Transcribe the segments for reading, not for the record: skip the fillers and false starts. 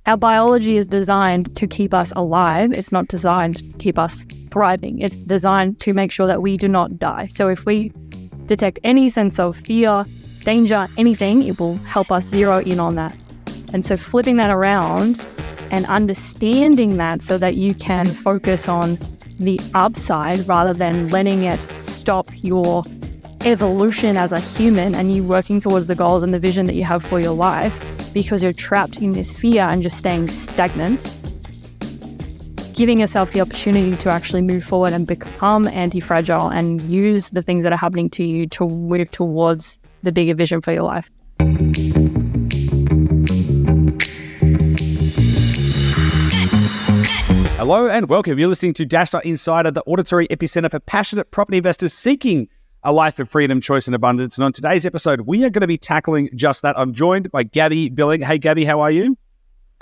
Our biology is designed to keep us alive. It's not designed to keep us thriving. It's designed to make sure that we do not die. So if we detect any sense of fear, danger, anything, it will help us zero in on that. And so flipping that around and understanding that so that you can focus on the upside rather than letting it stop your evolution as a human and you working towards the goals and the vision that you have for your life because you're trapped in this fear and just staying stagnant. Giving yourself the opportunity to actually move forward and become anti-fragile and use the things that are happening to you to move towards the bigger vision for your life. Hello and welcome. You're listening to Dashdot Insider, the auditory epicenter for passionate property investors seeking a life of freedom, choice, and abundance. And on today's episode, we are going to be tackling just that. I'm joined by Gabi Billing. Hey, Gabi, how are you?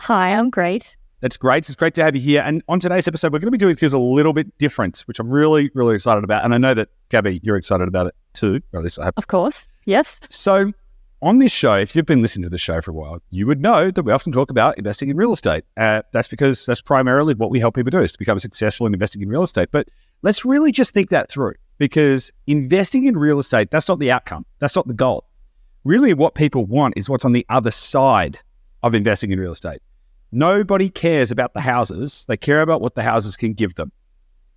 Hi, I'm great. That's great. It's great to have you here. And on today's episode, we're going to be doing things a little bit different, which I'm really, really excited about. And I know that, Gabi, you're excited about it too. Or at least I hope. Of course. Yes. So on this show, if you've been listening to the show for a while, you would know that we often talk about investing in real estate. That's because that's primarily what we help people do, is to become successful in investing in real estate. But let's really just think that through, because investing in real estate, that's not the outcome. That's not the goal. Really what people want is what's on the other side of investing in real estate. Nobody cares about the houses. They care about what the houses can give them,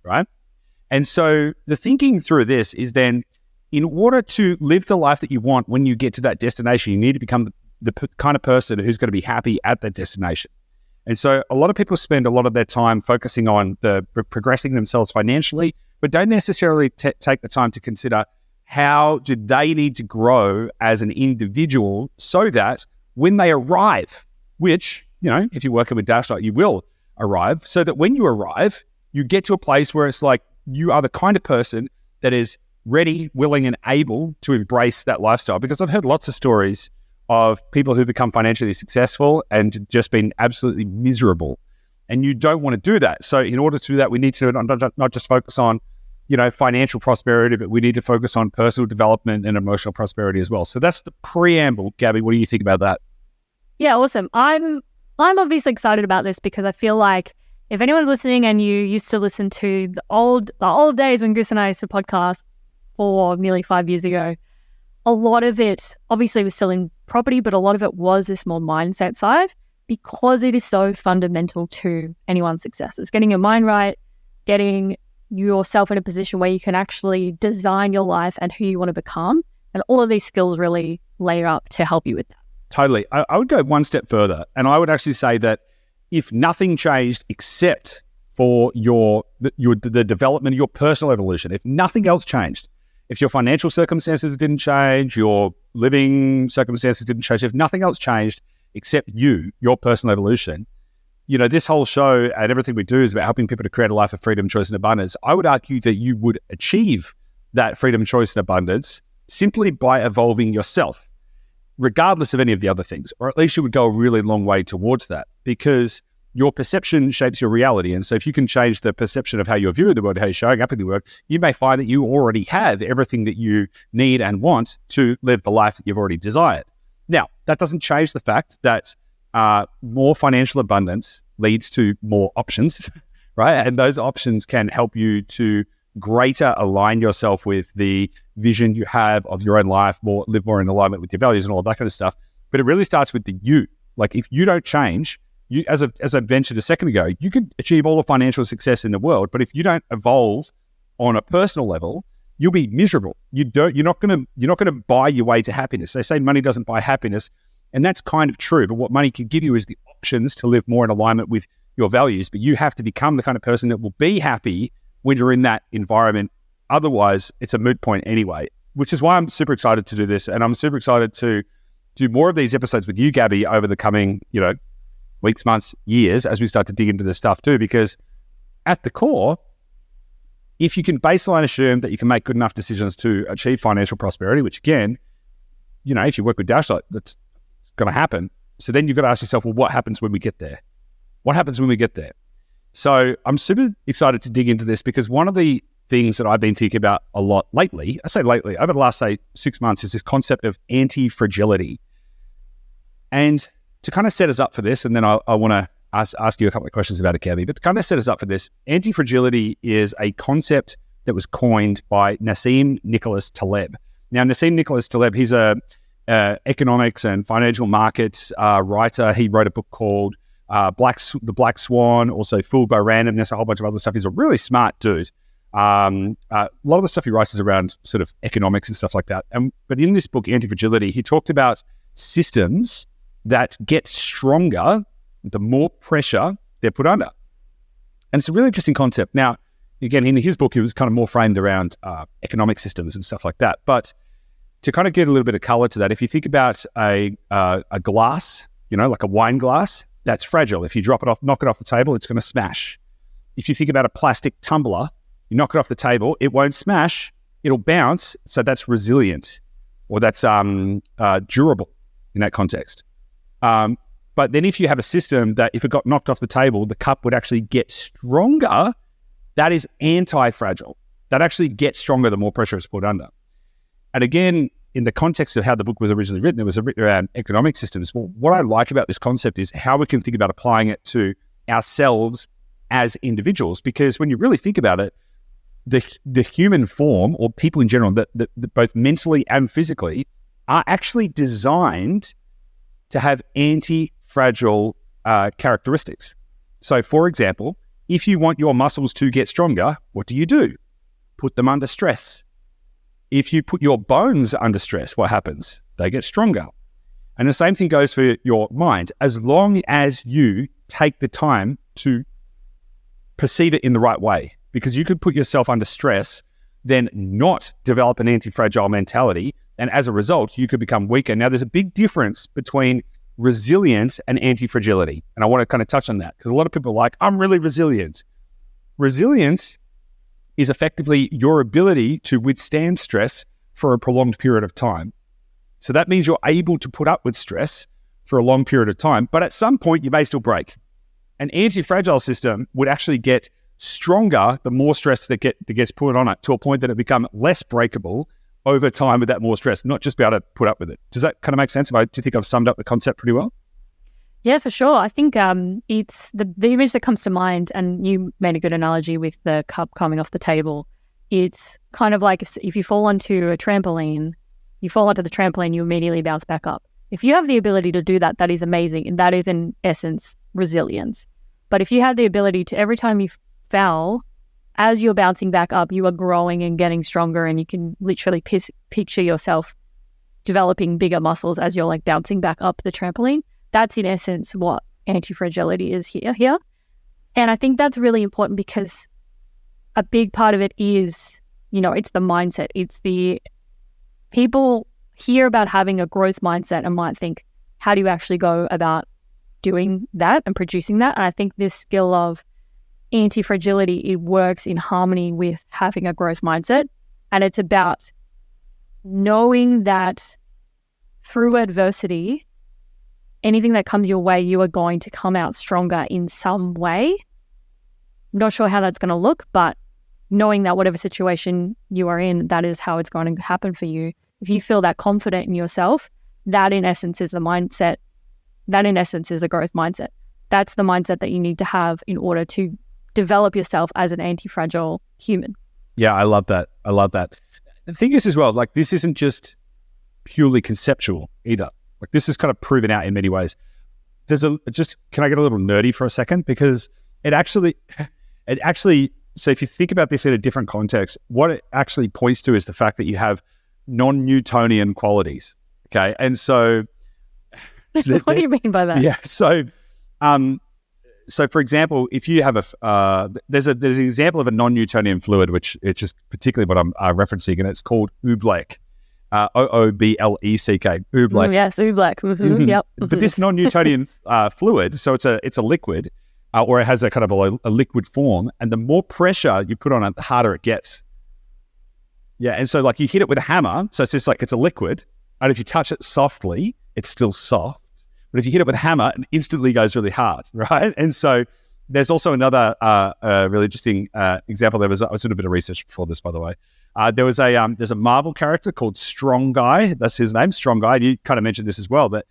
right? And so the thinking through this is then, in order to live the life that you want when you get to that destination, you need to become the kind of person who's going to be happy at that destination. And so a lot of people spend a lot of their time focusing on progressing themselves financially, but don't necessarily take the time to consider how do they need to grow as an individual so that when they arrive, which, you know, if you're working with Dashdot, you will arrive, so that when you arrive, you get to a place where it's like you are the kind of person that is ready, willing, and able to embrace that lifestyle. Because I've heard lots of stories of people who become financially successful and just been absolutely miserable. And you don't want to do that. So in order to do that, we need to not just focus on, you know, financial prosperity, but we need to focus on personal development and emotional prosperity as well. So that's the preamble. Gabi, what do you think about that? Yeah, awesome. I'm obviously excited about this because I feel like if anyone's listening and you used to listen to the old days when Goose and I used to podcast for nearly 5 years ago, a lot of it obviously was still in property, but a lot of it was this more mindset side because it is so fundamental to anyone's success. It's getting your mind right, getting yourself in a position where you can actually design your life and who you want to become. And all of these skills really layer up to help you with that. Totally. I would go one step further, and I would actually say that if nothing changed except for the development of your personal evolution, if nothing else changed, if your financial circumstances didn't change, your living circumstances didn't change, if nothing else changed except your personal evolution, you know, this whole show and everything we do is about helping people to create a life of freedom, choice, and abundance. I would argue that you would achieve that freedom, choice, and abundance simply by evolving yourself, regardless of any of the other things, or at least you would go a really long way towards that, because your perception shapes your reality. And so if you can change the perception of how you're viewing the world, how you're showing up in the world, you may find that you already have everything that you need and want to live the life that you've already desired. Now, that doesn't change the fact that more financial abundance leads to more options, right? And those options can help you to greater align yourself with the vision you have of your own life, live more in alignment with your values and all of that kind of stuff. But it really starts with the you. Like if you don't change, you, as I mentioned a second ago, you can achieve all the financial success in the world, but if you don't evolve on a personal level, you'll be miserable. You're not going to buy your way to happiness. They say money doesn't buy happiness, and that's kind of true. But what money can give you is the options to live more in alignment with your values. But you have to become the kind of person that will be happy when you're in that environment. Otherwise, it's a moot point anyway. Which is why I'm super excited to do this, and I'm super excited to do more of these episodes with you, Gabi, over the coming, weeks, months, years, as we start to dig into this stuff too, because at the core, if you can baseline assume that you can make good enough decisions to achieve financial prosperity, which again, if you work with Dashdot, that's going to happen. So then you've got to ask yourself, well, what happens when we get there? What happens when we get there? So I'm super excited to dig into this because one of the things that I've been thinking about a lot lately, I say lately, over the last, 6 months, is this concept of antifragility. And to kind of set us up for this, and then I want to ask you a couple of questions about it, Gabi, but to kind of set us up for this, antifragility is a concept that was coined by Nassim Nicholas Taleb. Now, Nassim Nicholas Taleb, he's a economics and financial markets writer. He wrote a book called The Black Swan, also Fooled by Randomness, a whole bunch of other stuff. He's a really smart dude. A lot of the stuff he writes is around sort of economics and stuff like that. But in this book, Antifragility, he talked about systems that get stronger the more pressure they're put under. And it's a really interesting concept. Now, again, in his book, it was kind of more framed around economic systems and stuff like that. But to kind of get a little bit of color to that, if you think about a glass, like a wine glass, that's fragile. If you knock it off the table, it's going to smash. If you think about a plastic tumbler, you knock it off the table, it won't smash, it'll bounce. So that's resilient, or that's durable in that context. But then if you have a system that if it got knocked off the table, the cup would actually get stronger, that is anti-fragile. That actually gets stronger the more pressure is put under. And again, in the context of how the book was originally written, it was written around economic systems. Well, what I like about this concept is how we can think about applying it to ourselves as individuals. Because when you really think about it, the human form, or people in general, that both mentally and physically, are actually designed to have anti-fragile characteristics. So, for example, if you want your muscles to get stronger, what do? Put them under stress. If you put your bones under stress, what happens? They get stronger. And the same thing goes for your mind. As long as you take the time to perceive it in the right way, because you could put yourself under stress, then not develop an anti-fragile mentality, and as a result, you could become weaker. Now, there's a big difference between resilience and anti-fragility, and I want to kind of touch on that, because a lot of people are like, I'm really resilient. Resilience is effectively your ability to withstand stress for a prolonged period of time. So that means you're able to put up with stress for a long period of time, but at some point you may still break. An anti-fragile system would actually get stronger the more stress that gets put on it, to a point that it becomes less breakable over time with that more stress, not just be able to put up with it. Does that kind of make sense? Do you think I've summed up the concept pretty well? Yeah, for sure. I think it's the image that comes to mind, and you made a good analogy with the cup coming off the table. It's kind of like if you fall onto a trampoline, you immediately bounce back up. If you have the ability to do that, that is amazing. And that is, in essence, resilience. But if you have the ability to, every time you fell, as you're bouncing back up, you are growing and getting stronger, and you can literally picture yourself developing bigger muscles as you're like bouncing back up the trampoline. That's in essence what antifragility is here. And I think that's really important, because a big part of it is, it's the mindset. It's the people hear about having a growth mindset and might think, how do you actually go about doing that and producing that? And I think this skill of antifragility, it works in harmony with having a growth mindset. And it's about knowing that through adversity, anything that comes your way, you are going to come out stronger in some way. Not sure how that's going to look, but knowing that whatever situation you are in, that is how it's going to happen for you. If you feel that confident in yourself, that in essence is the mindset. That in essence is a growth mindset. That's the mindset that you need to have in order to develop yourself as an anti-fragile human. Yeah, I love that. The thing is as well, like, this isn't just purely conceptual either. Like, this is kind of proven out in many ways. Can I get a little nerdy for a second? Because it actually, so if you think about this in a different context, what it actually points to is the fact that you have non-Newtonian qualities. Okay. And so what do you mean by that? Yeah. So for example, if you have there's an example of a non-Newtonian fluid, which it's just particularly what I'm referencing, and it's called oobleck. Oobleck. Oobleck. Yes, oobleck. Mm-hmm. Yep. But this non-Newtonian fluid, so it's a liquid, or it has a kind of a liquid form, and the more pressure you put on it, the harder it gets. Yeah, and so like you hit it with a hammer, so it's just like it's a liquid, and if you touch it softly, it's still soft. But if you hit it with a hammer, it instantly goes really hard, right? And so there's also another really interesting example. I was doing a bit of research before this, by the way. There's a Marvel character called Strong Guy. That's his name, Strong Guy. You kind of mentioned this as well. That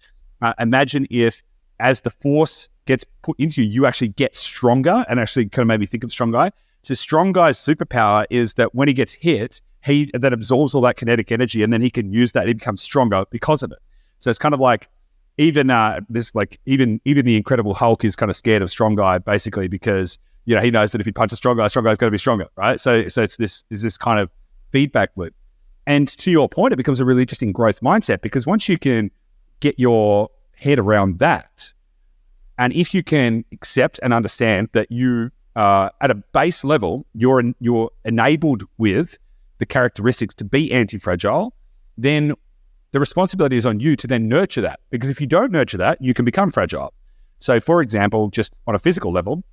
imagine if as the force gets put into you, you actually get stronger, and actually kind of made me think of Strong Guy. So Strong Guy's superpower is that when he gets hit, he then absorbs all that kinetic energy, and then he can use that. He becomes stronger because of it. So it's kind of like even even the Incredible Hulk is kind of scared of Strong Guy, basically, because he knows that if he punches Strong Guy's going to be stronger, right? So it's this kind of feedback loop. And to your point, it becomes a really interesting growth mindset, because once you can get your head around that, and if you can accept and understand that you at a base level, you're enabled with the characteristics to be anti-fragile, then the responsibility is on you to then nurture that. Because if you don't nurture that, you can become fragile. So for example, just on a physical level,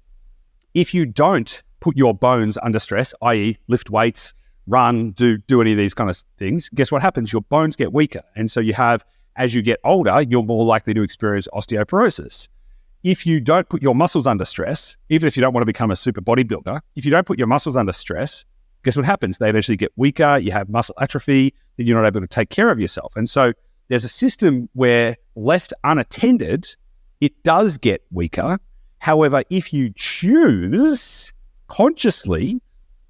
if you don't put your bones under stress, i.e. lift weights, run, do any of these kind of things, guess what happens? Your bones get weaker. And so as you get older, you're more likely to experience osteoporosis. If you don't put your muscles under stress, even if you don't want to become a super bodybuilder, if you don't put your muscles under stress, guess what happens? They eventually get weaker, you have muscle atrophy, then you're not able to take care of yourself. And so there's a system where left unattended, it does get weaker. However, if you choose consciously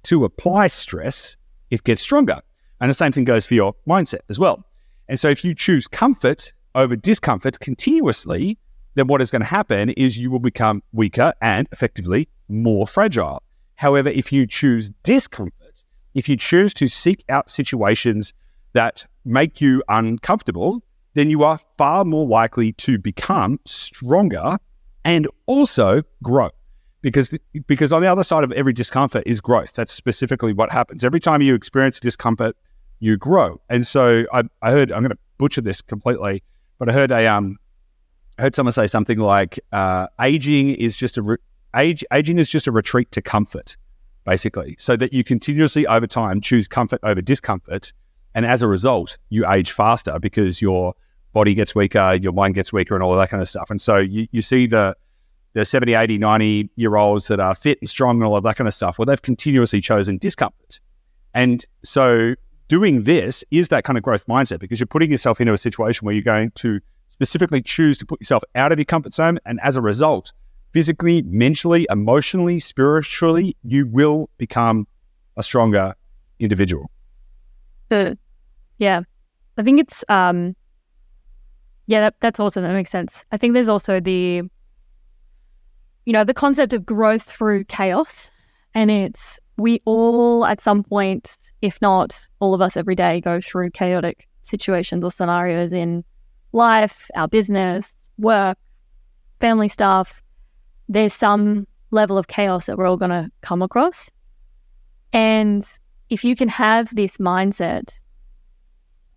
to apply stress, it gets stronger. And the same thing goes for your mindset as well. And so if you choose comfort over discomfort continuously, then what is going to happen is you will become weaker and effectively more fragile. However, if you choose discomfort, if you choose to seek out situations that make you uncomfortable, then you are far more likely to become stronger and also grow. Because on the other side of every discomfort is growth. That's specifically what happens. Every time you experience discomfort, you grow. And so I heard, I'm going to butcher this completely, but I heard someone say something like, aging is just a retreat to comfort, basically, so that you continuously over time choose comfort over discomfort. And as a result, you age faster because your body gets weaker, your mind gets weaker, and all of that kind of stuff. And so you see the 70, 80, 90-year-olds that are fit and strong and all of that kind of stuff, well, they've continuously chosen discomfort. And so doing this is that kind of growth mindset, because you're putting yourself into a situation where you're going to specifically choose to put yourself out of your comfort zone. And as a result, physically, mentally, emotionally, spiritually, you will become a stronger individual. Yeah. I think it's, that's awesome. That makes sense. I think there's also the concept of growth through chaos. And we all at some point, if not all of us every day, go through chaotic situations or scenarios in life, our business, work, family stuff. There's some level of chaos that we're all going to come across. And if you can have this mindset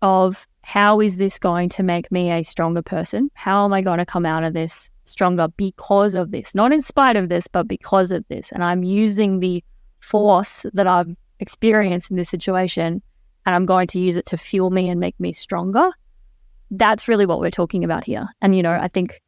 of how is this going to make me a stronger person? How am I going to come out of this stronger because of this? Not in spite of this, but because of this. And I'm using the force that I've experienced in this situation, and I'm going to use it to fuel me and make me stronger. That's really what we're talking about here. And, I think,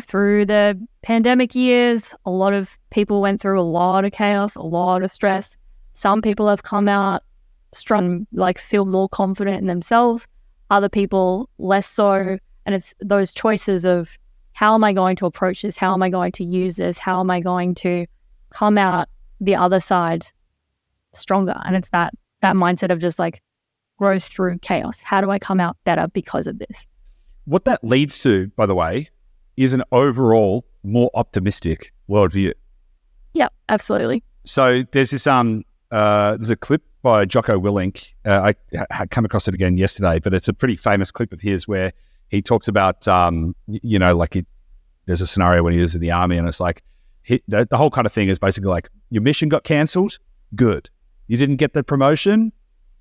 through the pandemic years, a lot of people went through a lot of chaos, a lot of stress. Some people have come out strong, feel more confident in themselves. Other people less so. And it's those choices of, how am I going to approach this? How am I going to use this? How am I going to come out the other side stronger? And it's that mindset of just growth through chaos. How do I come out better because of this? What that leads to, by the way, is an overall more optimistic worldview. Yeah, absolutely. So there's this there's a clip by Jocko Willink. I had come across it again yesterday, but it's a pretty famous clip of his where he talks about, there's a scenario when he was in the army, and it's the whole kind of thing is basically your mission got cancelled, good. You didn't get the promotion,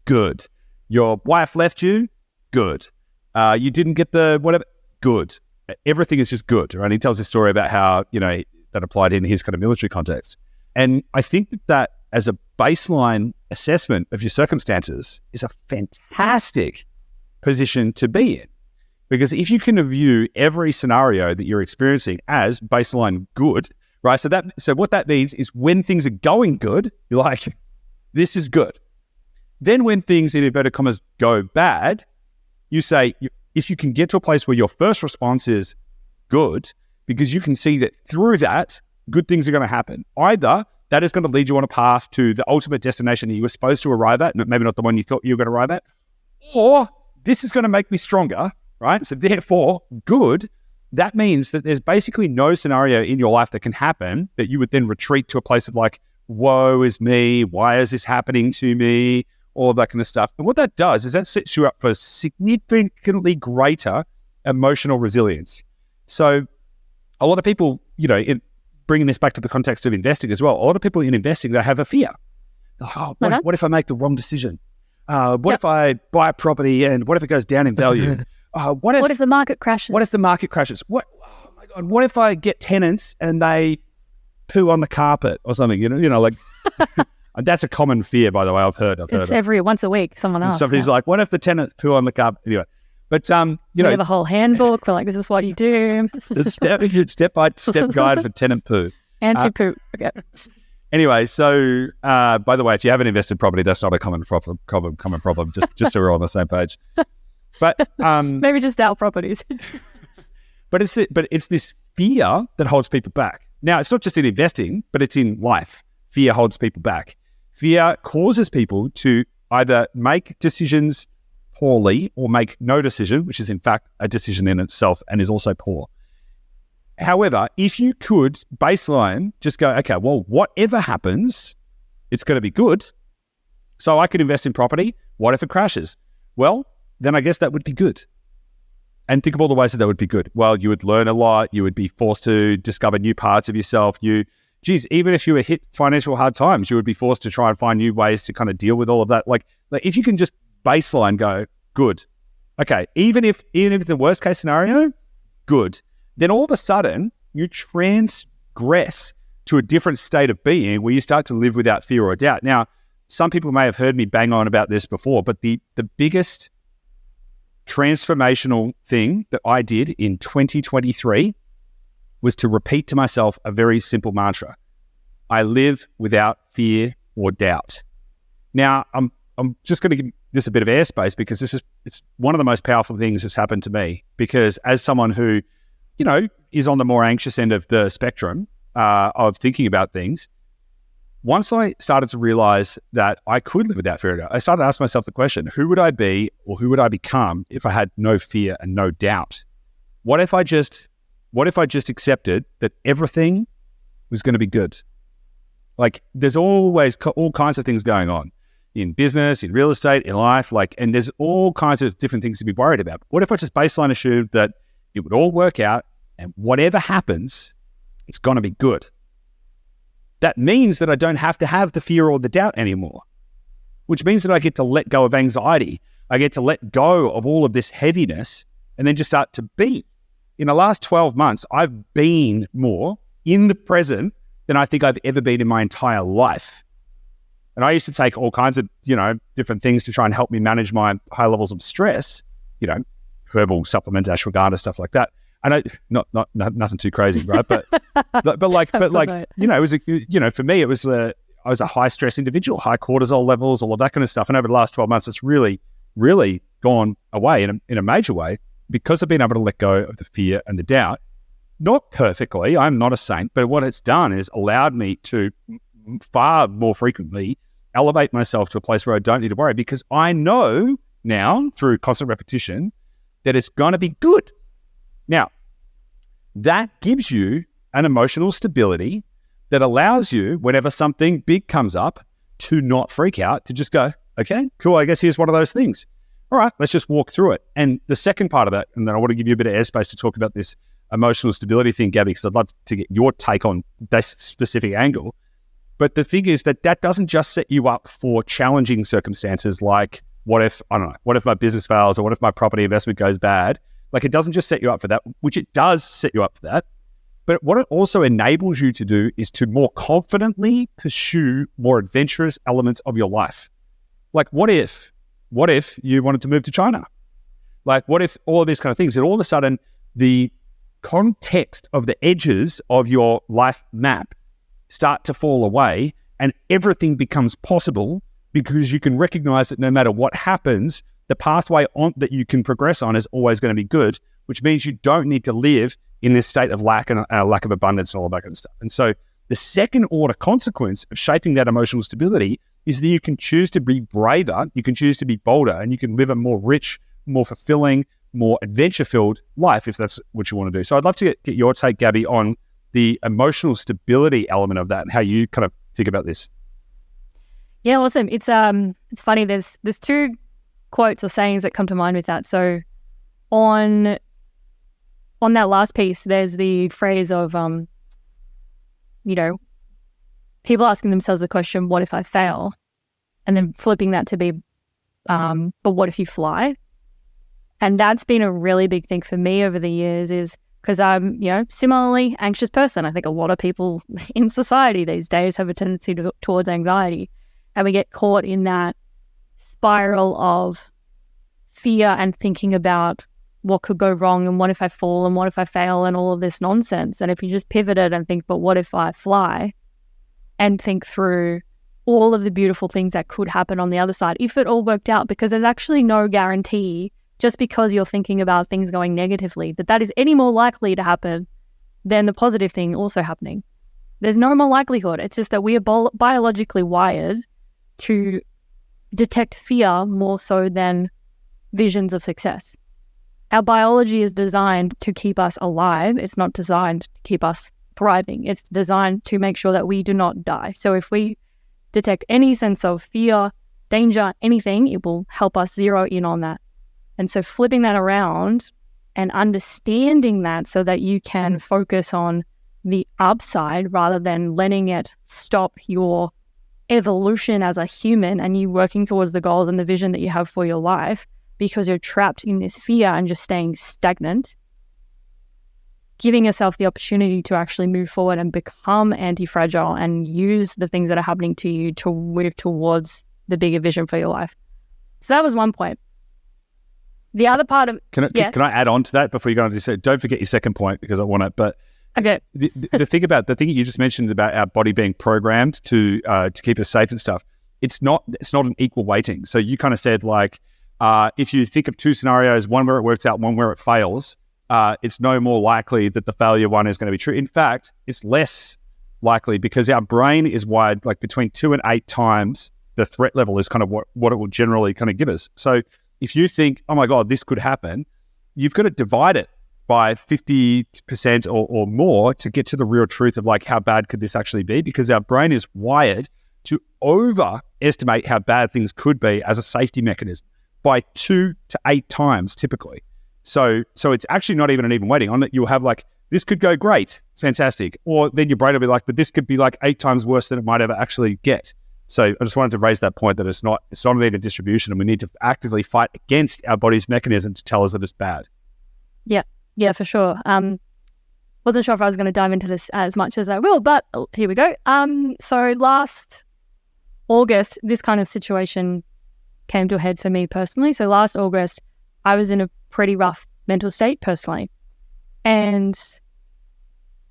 good. Your wife left you, good. You didn't get the whatever, good. Everything is just good, right? And he tells a story about how, that applied in his kind of military context. And I think that as a baseline assessment of your circumstances is a fantastic position to be in. Because if you can view every scenario that you're experiencing as baseline good, right? So what that means is when things are going good, you're like, this is good. Then when things, in inverted commas, go bad, you say, if you can get to a place where your first response is good, because you can see that through that, good things are going to happen. Either that is going to lead you on a path to the ultimate destination that you were supposed to arrive at, maybe not the one you thought you were going to arrive at, or this is going to make me stronger, right? So therefore, good. That means that there's basically no scenario in your life that can happen that you would then retreat to a place of like, woe is me, why is this happening to me, all of that kind of stuff. And what that does is that sets you up for significantly greater emotional resilience. So a lot of people, bringing this back to the context of investing as well, a lot of people in investing, they have a fear. Oh, what if I make the wrong decision? What if I buy a property and what if it goes down in value? What if the market crashes? What if the market crashes? Oh my God, what if I get tenants and they poo on the carpet or something? Like that's a common fear, by the way. I've heard once a week. Someone asks. Somebody's like, what if the tenants poo on the carpet? Anyway. But, we have a whole handbook for like, this is what you do. Step-by-step guide for tenant poo. Anti-poo. Okay. Anyway, so, by the way, if you haven't invested property, that's not a common problem, just so we're all on the same page. But maybe just our properties. but it's this fear that holds people back. Now, it's not just in investing, but it's in life. Fear holds people back. Fear causes people to either make decisions poorly or make no decision, which is in fact a decision in itself and is also poor. However, if you could baseline just go, okay, well, whatever happens, it's going to be good. So I could invest in property. What if it crashes? Well, then I guess that would be good. And think of all the ways that would be good. Well, you would learn a lot. You would be forced to discover new parts of yourself. Even if you were hit financial hard times, you would be forced to try and find new ways to kind of deal with all of that. Like if you can just baseline go, good. Okay, even if the worst case scenario, good. Then all of a sudden, you transgress to a different state of being where you start to live without fear or doubt. Now, some people may have heard me bang on about this before, but the biggest transformational thing that I did in 2023 was to repeat to myself a very simple mantra. I live without fear or doubt. Now, I'm just going to give this a bit of airspace because it's one of the most powerful things that's happened to me, because as someone who, is on the more anxious end of the spectrum of thinking about things, once I started to realize that I could live without fear, I started to ask myself the question, who would I be or who would I become if I had no fear and no doubt? What if I just accepted that everything was going to be good? Like there's always all kinds of things going on in business, in real estate, in life, and there's all kinds of different things to be worried about. What if I just baseline assumed that it would all work out and whatever happens, it's going to be good? That means that I don't have to have the fear or the doubt anymore, which means that I get to let go of anxiety. I get to let go of all of this heaviness and then just start to be. In the last 12 months, I've been more in the present than I think I've ever been in my entire life. And I used to take all kinds of, different things to try and help me manage my high levels of stress, herbal supplements, ashwagandha, stuff like that. And not nothing too crazy, right? But it was for me, it was I was a high stress individual, high cortisol levels, all of that kind of stuff. And over the last 12 months, it's really, really gone away in a major way because I've been able to let go of the fear and the doubt. Not perfectly, I'm not a saint, but what it's done is allowed me to far more frequently elevate myself to a place where I don't need to worry, because I know now through constant repetition that it's going to be good. Now, that gives you an emotional stability that allows you, whenever something big comes up, to not freak out, to just go, okay, cool, I guess here's one of those things. All right, let's just walk through it. And the second part of that, and then I want to give you a bit of airspace to talk about this emotional stability thing, Gabi, because I'd love to get your take on this specific angle. But the thing is that doesn't just set you up for challenging circumstances like, what if my business fails, or what if my property investment goes bad? Like, it doesn't just set you up for that, which it does set you up for that. But what it also enables you to do is to more confidently pursue more adventurous elements of your life. Like, what if you wanted to move to China? Like, what if all of these kind of things, and all of a sudden the context of the edges of your life map start to fall away and everything becomes possible, because you can recognize that no matter what happens, the pathway on that you can progress on is always going to be good, which means you don't need to live in this state of lack and lack of abundance and all that kind of stuff. And so the second order consequence of shaping that emotional stability is that you can choose to be braver, you can choose to be bolder, and you can live a more rich, more fulfilling, more adventure-filled life if that's what you want to do. So I'd love to get your take, Gabi, on the emotional stability element of that and how you kind of think about this. Yeah, awesome. It's funny. There's two quotes or sayings that come to mind with that. So on that last piece, there's the phrase of people asking themselves the question, "What if I fail?" and then flipping that to be, "But what if you fly?" And that's been a really big thing for me over the years, is because I'm, similarly anxious person. I think a lot of people in society these days have a tendency towards anxiety. And we get caught in that spiral of fear and thinking about what could go wrong and what if I fall and what if I fail and all of this nonsense. And if you just pivot it and think, but what if I fly, and think through all of the beautiful things that could happen on the other side if it all worked out, because there's actually no guarantee just because you're thinking about things going negatively that is any more likely to happen than the positive thing also happening. There's no more likelihood. It's just that we are biologically wired to detect fear more so than visions of success. Our biology is designed to keep us alive. It's not designed to keep us thriving. It's designed to make sure that we do not die. So if we detect any sense of fear, danger, anything, it will help us zero in on that. And so flipping that around and understanding that so that you can focus on the upside rather than letting it stop your evolution as a human and you working towards the goals and the vision that you have for your life, because you're trapped in this fear and just staying stagnant. Giving yourself the opportunity to actually move forward and become anti-fragile and use the things that are happening to you to move towards the bigger vision for your life. So that was one point. The other part of... Can I add on to that before you go on to say, don't forget your second point because I want it, but... Okay. the thing you just mentioned about our body being programmed to keep us safe and stuff, it's not an equal weighting. So you kind of said if you think of two scenarios, one where it works out, one where it fails, it's no more likely that the failure one is going to be true. In fact, it's less likely because our brain is wired between 2 and 8 times the threat level is kind of what it will generally kind of give us. So if you think, oh my God, this could happen, you've got to divide it by 50% or more to get to the real truth of how bad could this actually be, because our brain is wired to overestimate how bad things could be as a safety mechanism by 2 to 8 times typically. So it's actually not even an even weighting on that. You'll have this could go great, fantastic. Or then your brain will be but this could be 8 times worse than it might ever actually get. So I just wanted to raise that point that it's not an even distribution, and we need to actively fight against our body's mechanism to tell us that it's bad. Yeah, for sure. Wasn't sure if I was going to dive into this as much as I will, but here we go. So last August, this kind of situation came to a head for me personally. So last August, I was in a pretty rough mental state personally. And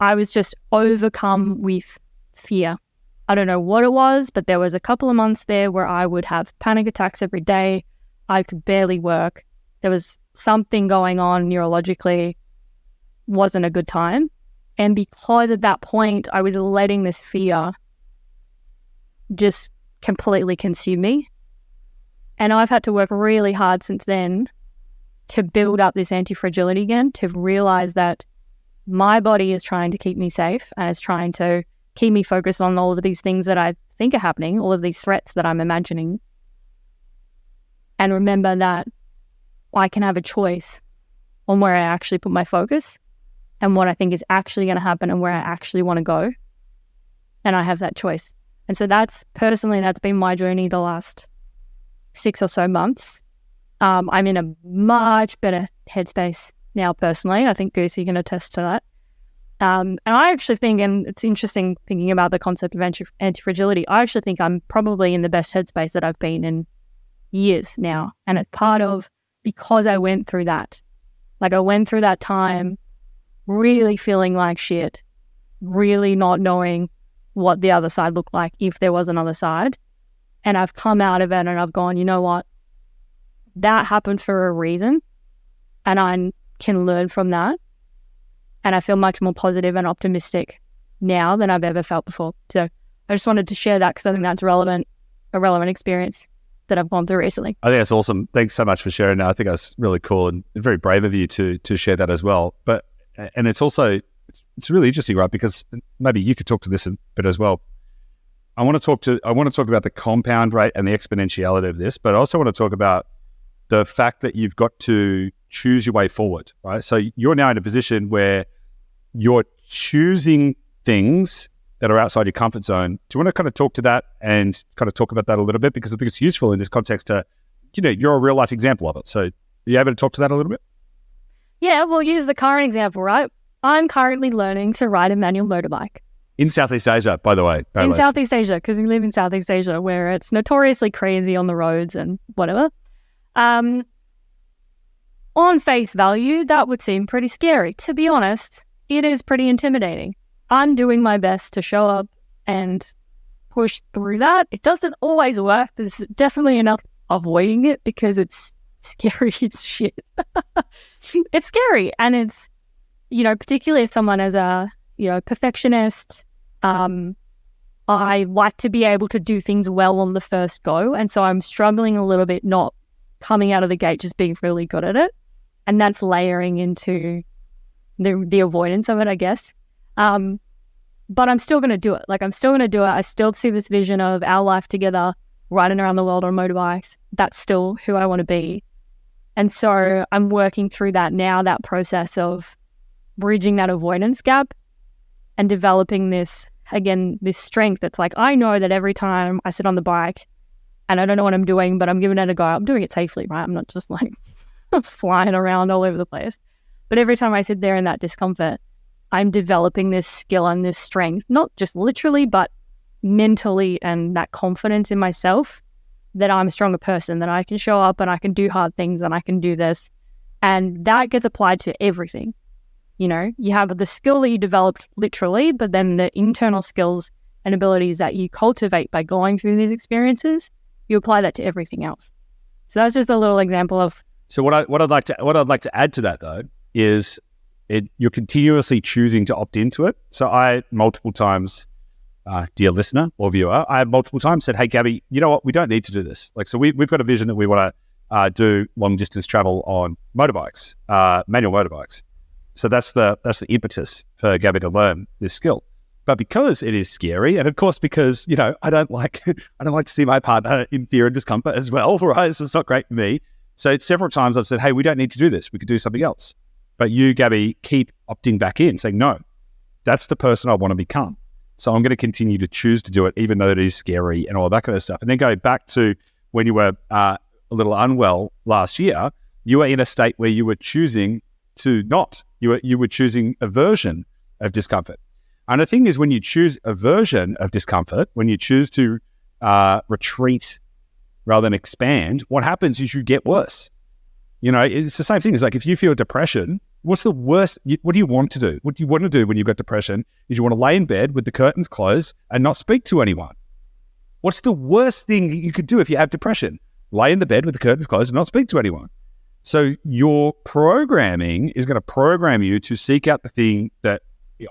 I was just overcome with fear. I don't know what it was, but there was a couple of months there where I would have panic attacks every day. I could barely work. There was something going on neurologically, wasn't a good time. And because at that point I was letting this fear just completely consume me. And I've had to work really hard since then to build up this anti-fragility again, to realize that my body is trying to keep me safe and is trying to keep me focused on all of these things that I think are happening, all of these threats that I'm imagining. And remember that I can have a choice on where I actually put my focus and what I think is actually going to happen and where I actually want to go. And I have that choice. And so that's been my journey the last 6 or so months. I'm in a much better headspace now personally. I think Goose, you can attest to that. And I actually think, and it's interesting thinking about the concept of antifragility, I actually think I'm probably in the best headspace that I've been in years now. And it's part of because I went through that. I went through that time really feeling like shit, really not knowing what the other side looked like, if there was another side. And I've come out of it and I've gone, you know what? That happened for a reason. And I can learn from that. And I feel much more positive and optimistic now than I've ever felt before. So I just wanted to share that because I think that's a relevant experience that I've gone through recently. I think that's awesome. Thanks so much for sharing that. I think that's really cool and very brave of you to share that as well. But, and it's also, it's really interesting, right? Because maybe you could talk to this a bit as well. I want to talk about the compound rate and the exponentiality of this, but I also want to talk about the fact that you've got to choose your way forward, right? So you're now in a position where you're choosing things that are outside your comfort zone. Do you want to kind of talk to that and kind of talk about that a little bit? Because I think it's useful in this context to, you're a real life example of it. So are you able to talk to that a little bit? Yeah, we'll use the current example, right? I'm currently learning to ride a manual motorbike. In Southeast Asia, by the way. In Southeast Asia, because we live in Southeast Asia where it's notoriously crazy on the roads and whatever. On face value, that would seem pretty scary. To be honest, it is pretty intimidating. I'm doing my best to show up and push through that. It doesn't always work. There's definitely enough avoiding it because it's scary as shit. It's scary. And it's, particularly as someone as a, perfectionist, I like to be able to do things well on the first go. And so I'm struggling a little bit, not coming out of the gate, just being really good at it. And that's layering into the avoidance of it, I guess. But I'm still going to do it. I'm still going to do it. I still see this vision of our life together, riding around the world on motorbikes. That's still who I want to be. And so I'm working through that now, that process of bridging that avoidance gap and developing this strength that's I know that every time I sit on the bike and I don't know what I'm doing, but I'm giving it a go, I'm doing it safely, right? I'm not just flying around all over the place. But every time I sit there in that discomfort, I'm developing this skill and this strength, not just literally, but mentally, and that confidence in myself that I'm a stronger person, that I can show up and I can do hard things and I can do this. And that gets applied to everything. You have the skill that you developed literally, but then the internal skills and abilities that you cultivate by going through these experiences, you apply that to everything else. So that's just a little example of. So what I'd like to add to that though is you're continuously choosing to opt into it. So I multiple times, dear listener or viewer, I have multiple times said, "Hey Gabi, you know what? We don't need to do this." So we've got a vision that we want to do long distance travel on motorbikes, manual motorbikes. So that's the impetus for Gabi to learn this skill. But because it is scary, and of course because I don't like to see my partner in fear and discomfort as well, right? So it's not great for me. So several times I've said, "Hey, we don't need to do this. We could do something else." But you, Gabi, keep opting back in, saying, "No, that's the person I want to become. So I'm going to continue to choose to do it, even though it is scary and all that kind of stuff." And then going back to when you were a little unwell last year, you were in a state where you were choosing to not. You were choosing aversion of discomfort. And the thing is, when you choose aversion of discomfort, when you choose to retreat rather than expand, what happens is you get worse. It's the same thing. It's if you feel depression, what's the worst? What do you want to do? What do you want to do when you've got depression is you want to lay in bed with the curtains closed and not speak to anyone. What's the worst thing you could do if you have depression? Lay in the bed with the curtains closed and not speak to anyone. So your programming is going to program you to seek out the thing that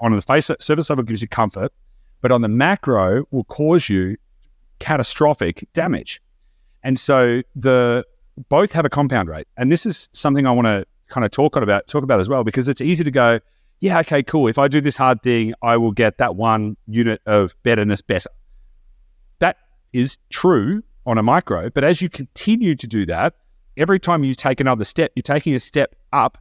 on the surface level gives you comfort, but on the macro will cause you catastrophic damage. And so both have a compound rate. And this is something I want to kind of talk about as well, because it's easy to go, yeah, okay, cool. If I do this hard thing, I will get that 1 unit of betterness better. That is true on a micro, but as you continue to do that, every time you take another step, you're taking a step up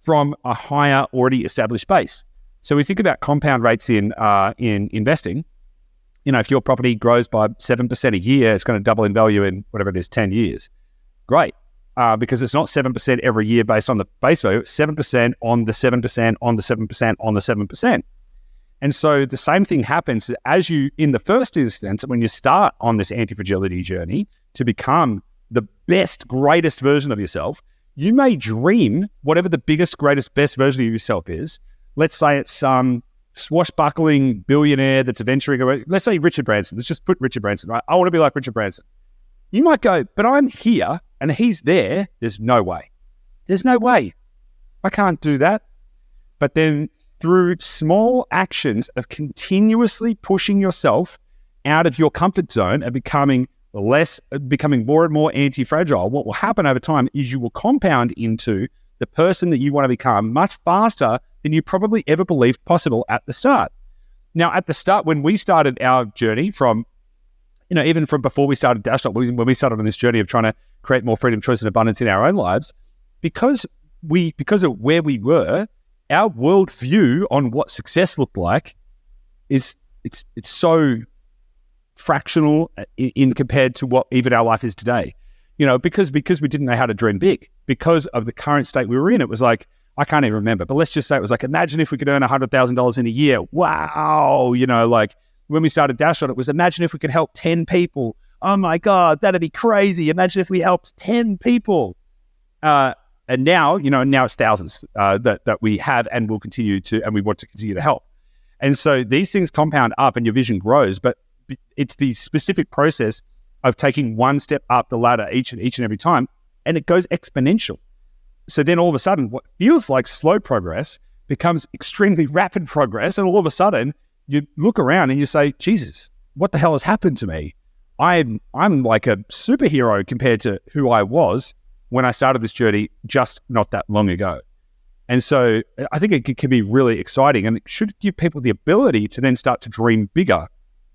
from a higher already established base. So we think about compound rates in investing. If your property grows by 7% a year, it's going to double in value in whatever it is, 10 years. Great. Because it's not 7% every year based on the base value, it's 7% on the 7% on the 7% on the 7%. And so the same thing happens as you, in the first instance, when you start on this anti-fragility journey to become the best, greatest version of yourself, you may dream whatever the biggest, greatest, best version of yourself is. Let's say it's some swashbuckling billionaire that's venturing away. Let's say Richard Branson. Let's just put Richard Branson, right? I want to be like Richard Branson. You might go, but I'm here and he's there. There's no way. There's no way. I can't do that. But then through small actions of continuously pushing yourself out of your comfort zone and becoming more and more anti-fragile, what will happen over time is you will compound into the person that you want to become much faster than you probably ever believed possible at the start. Now, at the start, when we started our journey from, even from before we started Dashdot, when we started on this journey of trying to create more freedom, choice, and abundance in our own lives, because of where we were, our worldview on what success looked like it's so fractional in compared to what even our life is today. Because we didn't know how to dream big, because of the current state we were in. It was like, I can't even remember, but let's just say it was like, imagine if we could earn $100,000 in a year. Wow. Like when we started Dashdot, it was imagine if we could help 10 people. Oh my God, that'd be crazy. Imagine if we helped 10 people. And now, now it's thousands that we have and will continue to, and we want to continue to help. And so these things compound up and your vision grows, but it's the specific process of taking one step up the ladder each and every time, and it goes exponential. So then all of a sudden, what feels like slow progress becomes extremely rapid progress, and all of a sudden, you look around and you say, Jesus, what the hell has happened to me? I'm like a superhero compared to who I was when I started this journey just not that long ago. And so I think it can be really exciting, and it should give people the ability to then start to dream bigger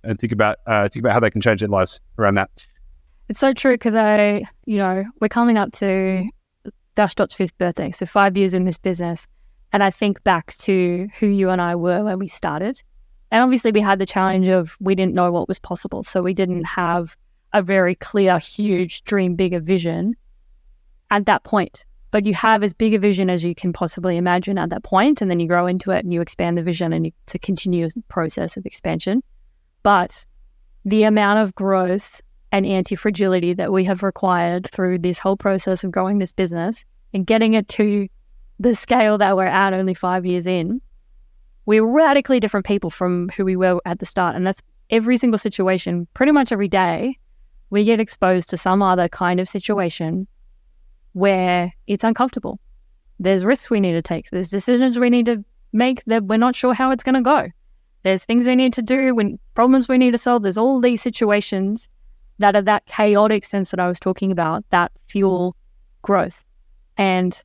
and think about how they can change their lives around that. It's so true, because we're coming up to Dashdot's 5th birthday, so 5 years in this business, and I think back to who you and I were when we started. And obviously we had the challenge of we didn't know what was possible, so we didn't have a very clear, huge, dream bigger vision at that point. But you have as big a vision as you can possibly imagine at that point, and then you grow into it and you expand the vision, and it's a continuous process of expansion. But the amount of growth and anti-fragility that we have required through this whole process of growing this business and getting it to the scale that we're at only 5 years in, we're radically different people from who we were at the start. And that's every single situation, pretty much every day, we get exposed to some other kind of situation where it's uncomfortable. There's risks we need to take. There's decisions we need to make that we're not sure how it's going to go. There's things we need to do, problems we need to solve. There's all these situations that are that chaotic sense that I was talking about that fuel growth. And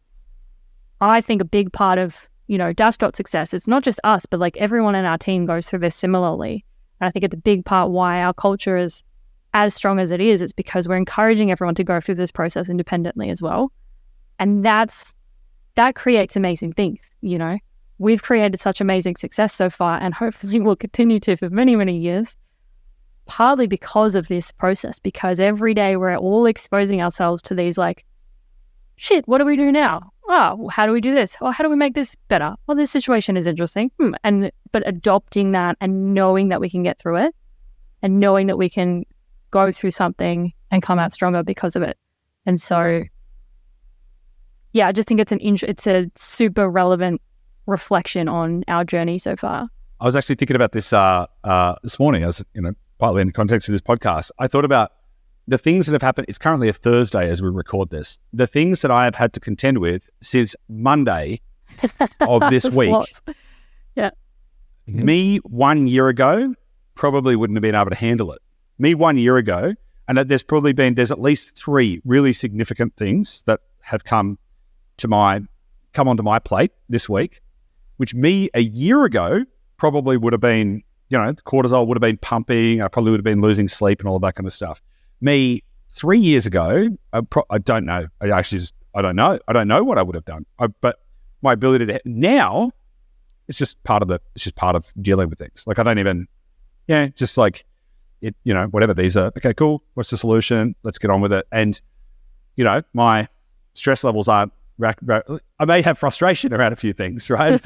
I think a big part of, Dashdot success, it's not just us, but like everyone in our team goes through this similarly. And I think it's a big part why our culture is as strong as it is. It's because we're encouraging everyone to go through this process independently as well. And that creates amazing things, We've created such amazing success so far, and hopefully we'll continue to for many, many years, partly because of this process, because every day we're all exposing ourselves to these like, shit, what do we do now? Oh, how do we do this? Oh, how do we make this better? Well, this situation is interesting. But adopting that and knowing that we can get through it and knowing that we can go through something and come out stronger because of it. And so, yeah, I just think it's a super relevant reflection on our journey so far. I was actually thinking about this this morning, as partly in the context of this podcast. I thought about the things that have happened. It's currently a Thursday as we record this. The things that I have had to contend with since Monday of this week. Lots. Yeah. Me 1 year ago probably wouldn't have been able to handle it. Me 1 year ago, and there's at least 3 really significant things that have come onto my plate this week, which me a year ago probably would have been, the cortisol would have been pumping. I probably would have been losing sleep and all of that kind of stuff. Me 3 years ago, I don't know. I don't know. I don't know what I would have done. But my ability to now, it's just part of dealing with things. Like I don't even, just like it, whatever these are. Okay, cool. What's the solution? Let's get on with it. And my stress levels aren't. I may have frustration around a few things, right?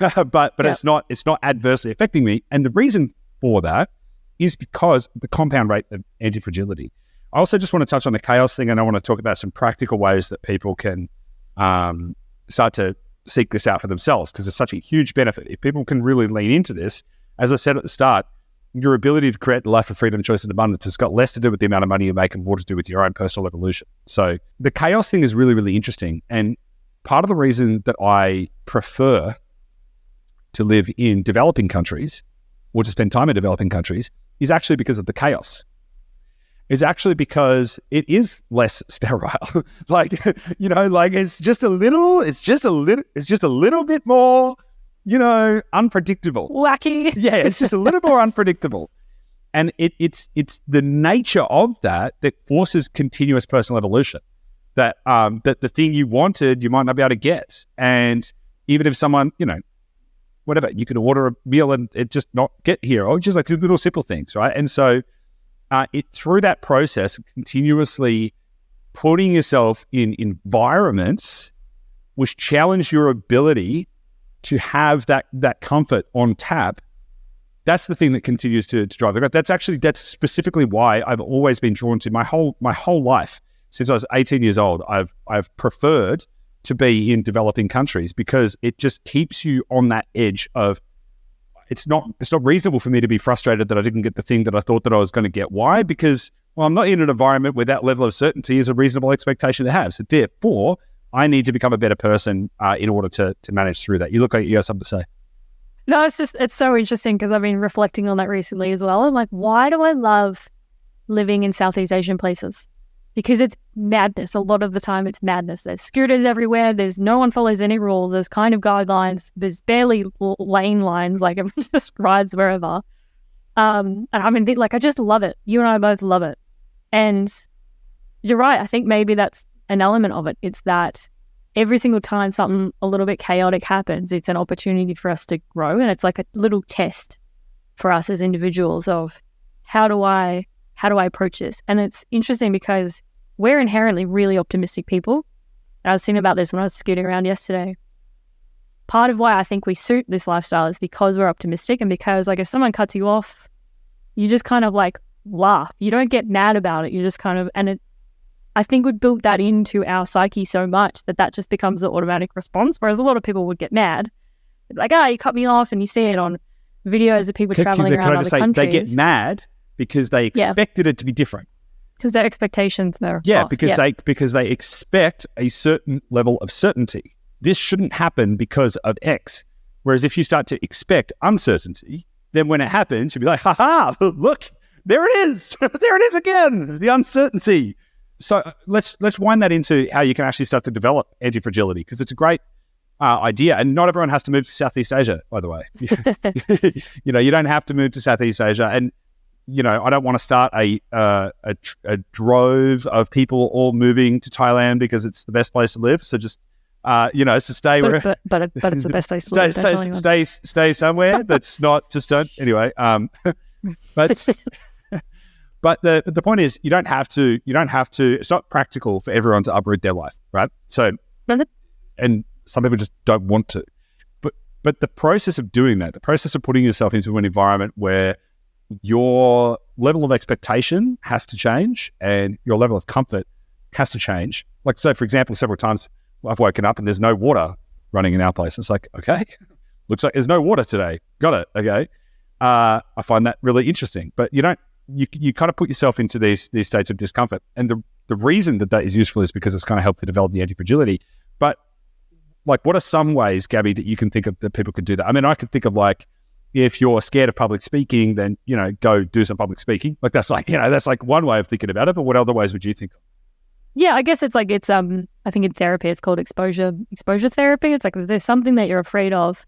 but it's not adversely affecting me. And the reason for that is because of the compound rate of antifragility. I also just want to touch on the chaos thing, and I want to talk about some practical ways that people can start to seek this out for themselves, because it's such a huge benefit. If people can really lean into this, as I said at the start, your ability to create the life of freedom, choice, and abundance has got less to do with the amount of money you make and more to do with your own personal evolution. So the chaos thing is really, really interesting. And part of the reason that I prefer to live in developing countries or to spend time in developing countries is actually because of the chaos. It's actually because it is less sterile. It's just a little bit more, unpredictable. Wacky. Yeah, it's just a little more unpredictable. And it's the nature of that forces continuous personal evolution. That the thing you wanted, you might not be able to get. And even if someone, whatever, you can order a meal and it just not get here, or just like little simple things, right? And so through that process of continuously putting yourself in environments which challenge your ability to have that comfort on tap, that's the thing that continues to drive the growth. That's specifically why I've always been drawn to my whole life. Since I was 18 years old, I've preferred to be in developing countries because it just keeps you on that edge of it's not reasonable for me to be frustrated that I didn't get the thing that I thought that I was going to get. Why? Because, well, I'm not in an environment where that level of certainty is a reasonable expectation to have. So therefore, I need to become a better person in order to manage through that. You look like you have something to say. No, it's so interesting because I've been reflecting on that recently as well. I'm like, why do I love living in Southeast Asian places? Because it's madness. A lot of the time it's madness. There's scooters everywhere. There's no one follows any rules. There's kind of guidelines. There's barely lane lines. Like everyone just rides wherever. And I mean, I just love it. You and I both love it. And you're right. I think maybe that's an element of it. It's that every single time something a little bit chaotic happens, it's an opportunity for us to grow. And it's like a little test for us as individuals of how do I approach this? And it's interesting because we're inherently really optimistic people. And I was thinking about this when I was scooting around yesterday. Part of why I think we suit this lifestyle is because we're optimistic, and because if someone cuts you off, you just kind of laugh. You don't get mad about it. You just kind of, I think we built that into our psyche so much that just becomes the automatic response. Whereas a lot of people would get mad. Like, you cut me off, and you see it on videos of people traveling around other countries. They get mad because they expected it to be different. Because their expectations are off. Because they expect a certain level of certainty. This shouldn't happen because of X. Whereas if you start to expect uncertainty, then when it happens, you'll be like, ha, look, there it is. There it is again, the uncertainty. So let's wind that into how you can actually start to develop antifragility, because it's a great idea. And not everyone has to move to Southeast Asia, by the way. You don't have to move to Southeast Asia. And I don't want to start a drove of people all moving to Thailand because it's the best place to live. So just, so stay where. But it's the best place to live. Stay somewhere that's not just anyway. But the point is, you don't have to. It's not practical for everyone to uproot their life, right? So, and some people just don't want to. But the process of doing that, the process of putting yourself into an environment where your level of expectation has to change and your level of comfort has to change. Like, so for example, several times I've woken up and there's no water running in our place. It's like, okay, looks like there's no water today. Got it. Okay. I find that really interesting, but you kind of put yourself into these states of discomfort. And the reason that is useful is because it's kind of helped to develop the antifragility. But what are some ways, Gabi, that you can think of that people could do that? I mean, I could think of if you're scared of public speaking, then, go do some public speaking. That's one way of thinking about it. But what other ways would you think of? Yeah, I guess I think in therapy, it's called exposure therapy. It's like if there's something that you're afraid of,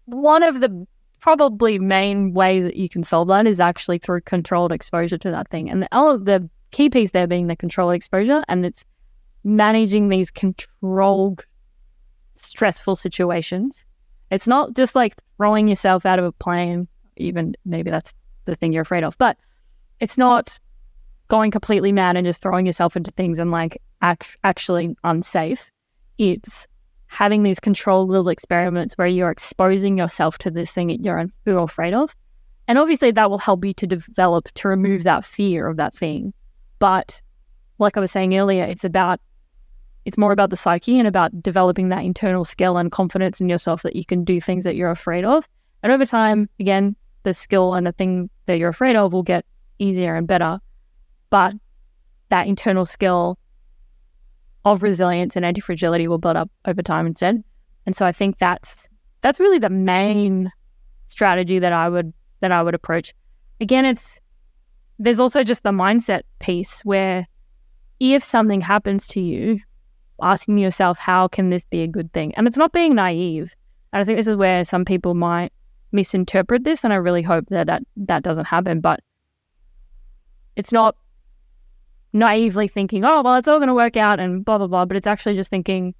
one of the probably main ways that you can solve that is actually through controlled exposure to that thing. And the key piece there being the controlled exposure, and it's managing these controlled, stressful situations. It's not just throwing yourself out of a plane, even maybe that's the thing you're afraid of, but it's not going completely mad and just throwing yourself into things and actually unsafe. It's having these controlled little experiments where you're exposing yourself to this thing that you're afraid of. And obviously that will help you to remove that fear of that thing. But like I was saying earlier, it's more about the psyche and about developing that internal skill and confidence in yourself that you can do things that you're afraid of. And over time, again, the skill and the thing that you're afraid of will get easier and better. But that internal skill of resilience and antifragility will build up over time instead. And so I think that's that's really the main strategy that I would approach. Again, there's also just the mindset piece where if something happens to you, asking yourself, how can this be a good thing? And it's not being naive. And I think this is where some people might misinterpret this, and I really hope that doesn't happen. But it's not naively thinking, oh, well, it's all going to work out and blah, blah, blah. But it's actually just thinking,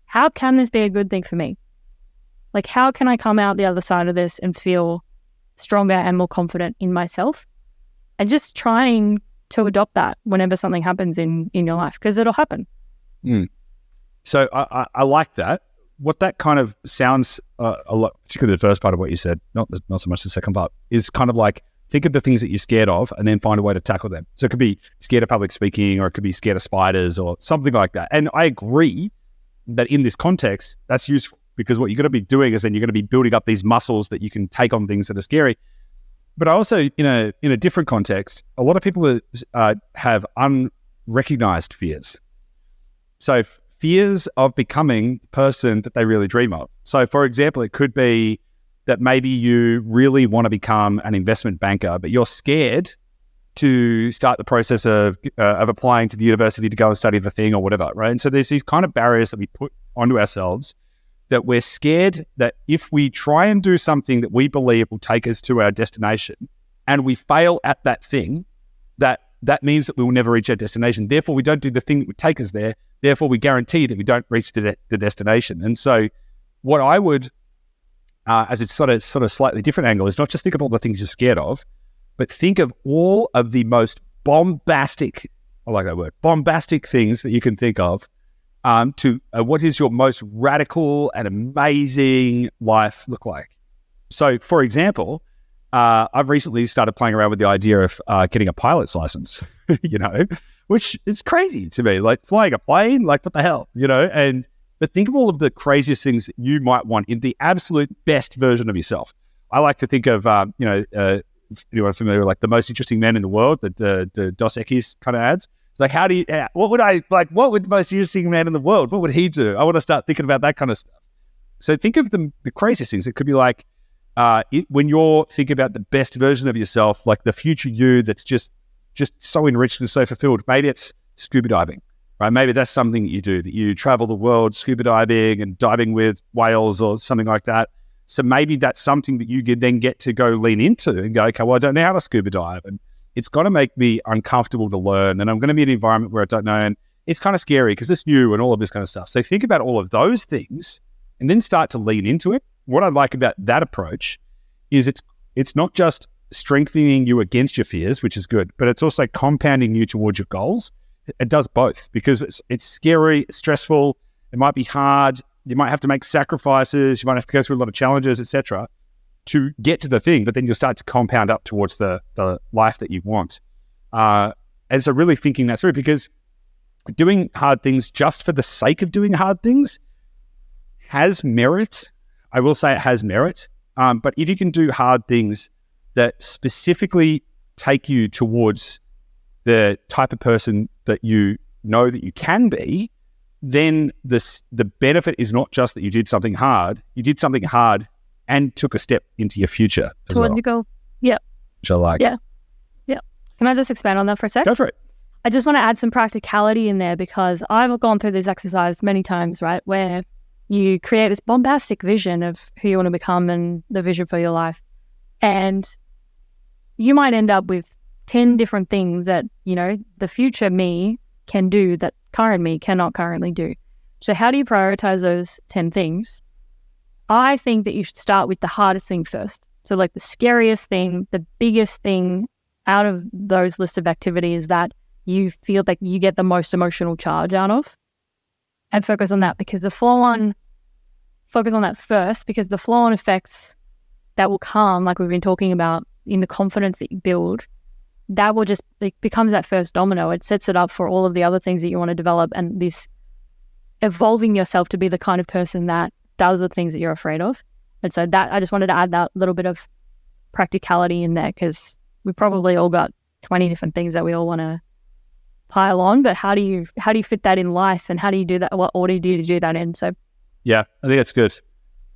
how can this be a good thing for me? Like, how can I come out the other side of this and feel stronger and more confident in myself? And just trying to adopt that whenever something happens in your life, because it'll happen. So I like that. What that kind of sounds a lot, particularly the first part of what you said, not so much the second part, is kind of like, think of the things that you're scared of and then find a way to tackle them. So it could be scared of public speaking, or it could be scared of spiders or something like that. And I agree that in this context, that's useful, because what you're going to be doing is then you're going to be building up these muscles that you can take on things that are scary. But also, in a different context, a lot of people have unrecognized fears. So fears of becoming the person that they really dream of. So for example, it could be that maybe you really want to become an investment banker, but you're scared to start the process of applying to the university to go and study the thing or whatever, right? And so there's these kind of barriers that we put onto ourselves, that we're scared that if we try and do something that we believe will take us to our destination and we fail at that thing, that means that we will never reach our destination. Therefore, we don't do the thing that would take us there. Therefore, we guarantee that we don't reach the destination. And so what I would, as it's sort of slightly different angle, is not just think of all the things you're scared of, but think of all of the most bombastic, I like that word, bombastic things that you can think of, to what is your most radical and amazing life look like. So, for example, I've recently started playing around with the idea of getting a pilot's license, which is crazy to me. Like flying a plane, like what the hell, but think of all of the craziest things that you might want in the absolute best version of yourself. I like to think of, anyone familiar with like The Most Interesting Man in the World, the Dos Equis kind of ads. It's like, what would the most interesting man in the world, what would he do? I want to start thinking about that kind of stuff. So think of the craziest things. It could be like, when you're thinking about the best version of yourself, like the future you that's just so enriched and so fulfilled. Maybe it's scuba diving, right? Maybe that's something that you do, that you travel the world scuba diving and diving with whales or something like that. So maybe that's something that you could then get to go lean into and go, okay, well, I don't know how to scuba dive, and it's going to make me uncomfortable to learn, and I'm going to be in an environment where I don't know, and it's kind of scary because it's new and all of this kind of stuff. So think about all of those things and then start to lean into it. What I like about that approach is it's not just strengthening you against your fears, which is good, but it's also compounding you towards your goals. It does both, because it's scary, it's stressful, it might be hard, you might have to make sacrifices, you might have to go through a lot of challenges, etc., to get to the thing, but then you'll start to compound up towards the life that you want. And so really thinking that through, because doing hard things just for the sake of doing hard things has merit. I will say it has merit. But if you can do hard things that specifically take you towards the type of person that you know that you can be, then the benefit is not just that you did something hard and took a step into your future as well. Towards your goal. Yeah. Which I like. Yeah. Yeah. Can I just expand on that for a sec? Go for it. I just want to add some practicality in there, because I've gone through this exercise many times, right, where you create this bombastic vision of who you want to become and the vision for your life. And you might end up with 10 different things that, the future me can do that current me cannot currently do. So how do you prioritize those 10 things? I think that you should start with the hardest thing first. So like the scariest thing, the biggest thing out of those list of activities that you feel like you get the most emotional charge out of, and focus on that, because focus on that first, because the flow-on effects that will come, like we've been talking about, in the confidence that you build, that will just, it becomes that first domino. It sets it up for all of the other things that you want to develop, and this evolving yourself to be the kind of person that does the things that you're afraid of. And so that, I just wanted to add that little bit of practicality in there, because we probably all got 20 different things that we all want to pile on, but how do you fit that in life, and how do you do that? What order do you do that in? So yeah, I think that's good.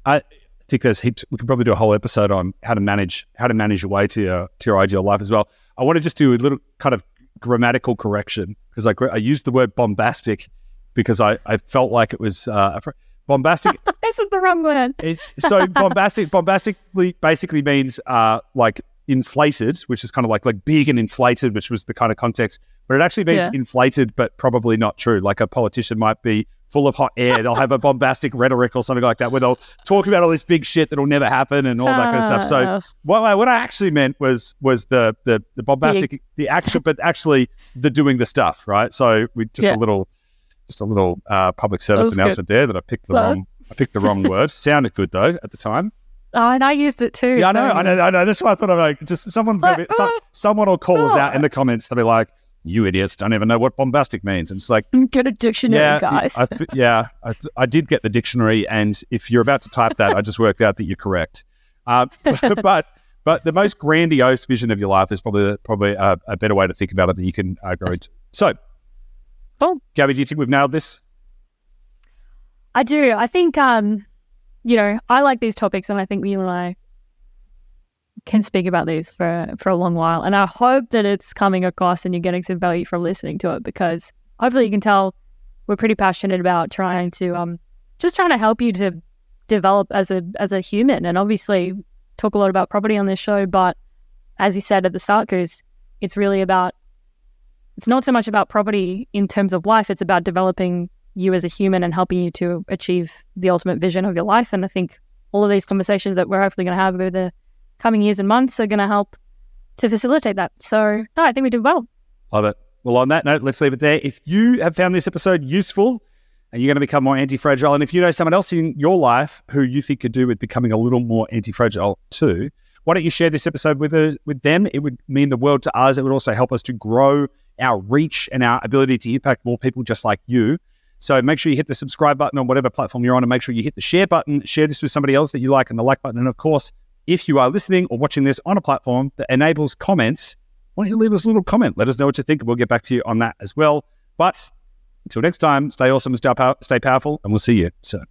I think there's heaps. We could probably do a whole episode on how to manage your way to your ideal life as well. I want to just do a little kind of grammatical correction because I used the word bombastic because I felt like it was bombastic. This is the wrong word. So bombastically basically means like inflated, which is kind of like big and inflated, which was the kind of context. But it actually means inflated, but probably not true. Like a politician might be full of hot air. They'll have a bombastic rhetoric or something like that, where they'll talk about all this big shit that'll never happen and all that kind of stuff. So what I actually meant was the bombastic, the action, but actually the doing the stuff, right? So we just a little public service announcement there that I picked the wrong word. Sounded good though at the time. Oh, and I used it too. Yeah, I know. That's why I thought I'm just someone will call us out in the comments. They'll be like, "You idiots don't even know what bombastic means." And it's like, get a dictionary, guys. I did get the dictionary, and if you're about to type that, I just worked out that you're correct. But the most grandiose vision of your life is probably a better way to think about it that you can grow into. So, Gabi, do you think we've nailed this? I do. I think I like these topics, and I think you and I can speak about these for a long while. And I hope that it's coming across and you're getting some value from listening to it, because hopefully you can tell we're pretty passionate about trying to help you to develop as a human. And obviously talk a lot about property on this show, but as you said at the start, Goose, it's not so much about property in terms of life, it's about developing you as a human and helping you to achieve the ultimate vision of your life. And I think all of these conversations that we're hopefully going to have over the coming years and months are going to help to facilitate that. So, no, I think we did well. Love it. Well, on that note, let's leave it there. If you have found this episode useful and you're going to become more anti-fragile, and if you know someone else in your life who you think could do with becoming a little more anti-fragile too, why don't you share this episode with them? It would mean the world to us. It would also help us to grow our reach and our ability to impact more people just like you. So make sure you hit the subscribe button on whatever platform you're on, and make sure you hit the share button. Share this with somebody else that you like, and the like button. And of course, if you are listening or watching this on a platform that enables comments, why don't you leave us a little comment? Let us know what you think, and we'll get back to you on that as well. But until next time, stay awesome and stay powerful, and we'll see you soon.